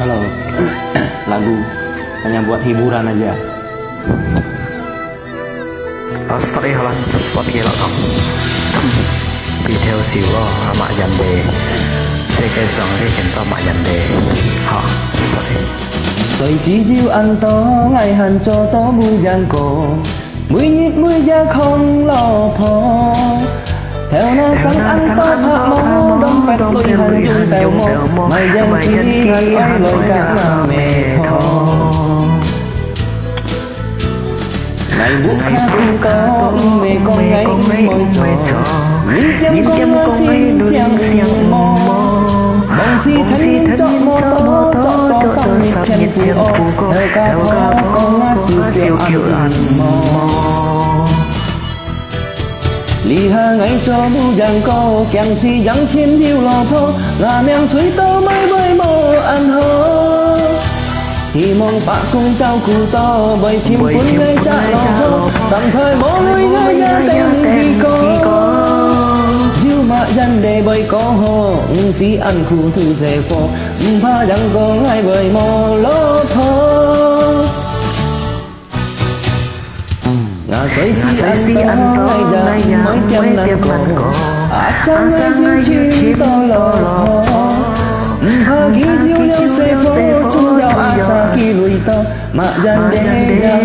Halo, lagu hanya buat hiburan aja. Sorry Holan, spot gila không? Vì theo xíu mạ dần đề thế cái dòng thế chẳng có mạ dần đề họ sorry. Sợi chỉ diêu ăn to ngày hẳn cho to mùi giang cổ mũi nhít mũi da không lo phò theo nó sáng ăn to hạ mô đông bẹt lùi hẳn chung tèo mô mày dân chỉ hẳn ai lời cả là mẹ thò ngày buốt khá cũng có mẹ con ngay môi trò những chấm con xin xiang mò bông si thân cho mô tô cho có xong nhịp chân phù ô thời ca khó con ngã siêu kiều ăn mò lì hà ngay cho mu giang co kèng si dăng chiến thiêu lò thô là nèng suy tơ mới với mô ăn hơ thì mong bạ cùng trao cụ to bởi chim cuốn gây trả lò thô dặm thời bố nuôi gây ra tên vì có diêu mạ dân đề bởi có hồ si ăn khu thư dề phô pha chẳng có ngay bởi mô lô thô ngà xoay si ăn to ngay ra mới chăm năn cổ sáng ngay chim to lò pha ghi diêu leo xe phô chung giao sa kỳ lùi to mạ dân đề ra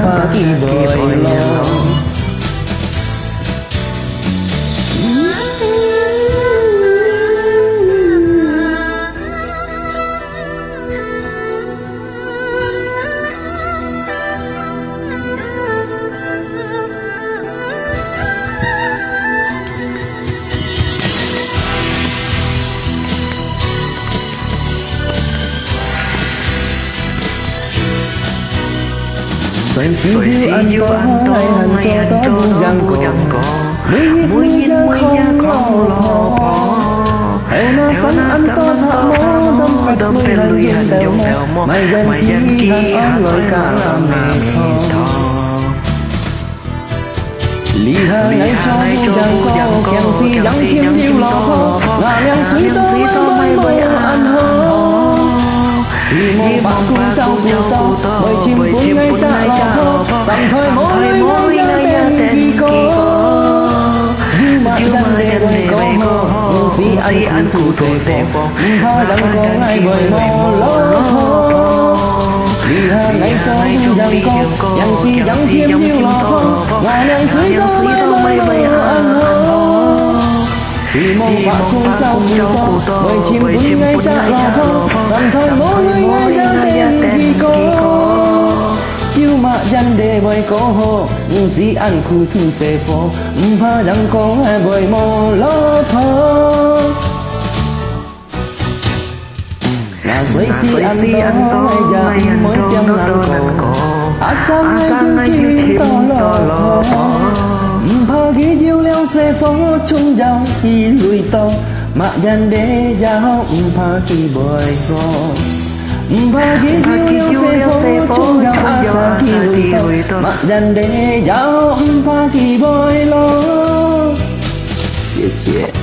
pha kỳ bởi lò xoay si diêu ăn to ngày hẳn cho to bu giang cổ mũi nhít mũi da không lo phò theo nó sẵn ăn to hạ mô đông bẹt lùi hẳn chung tèo mô mày dân chi hẳn lời cả là mẹ thò lì hà ngay cho bu giang co kèng si dăng chiêm điêu lò phò là nèng suy tơ mới mô ăn hơ vì mong bạc cung trao cụ to bởi chim cuốn ngay trả lò thô dặm thời mỗi ngay ra tên vì có diêu mạ dân đề bởi có hồ si ăn cụ thể phô pha chẳng có ngay bởi mô lô thô vì hà ngay cho bu giang co yang si dăng chiêm điêu lò thô là nèng suy tơ mới mô ăn hơ vì mong bạc cung trao cụ to bởi chim cuốn ngay trả lò thô dặm thời mỗi ngay ra tên vì có chiêu mạ dân đề bởi có hồ si ăn khu thư xe phô pha chẳng có hai bởi mô lô thô là xoay si ăn to ngày ra mới chăm năn cổ sáng ngay chim to lò pha ghi diêu leo xe phô chung giao khi lùi to mạ dân đề giao pha khi bởi có pha ghi diêu leo xe phô chung giao sa khi lùi to mạ dân đề giao pha khi bởi lo. Yes, yeah.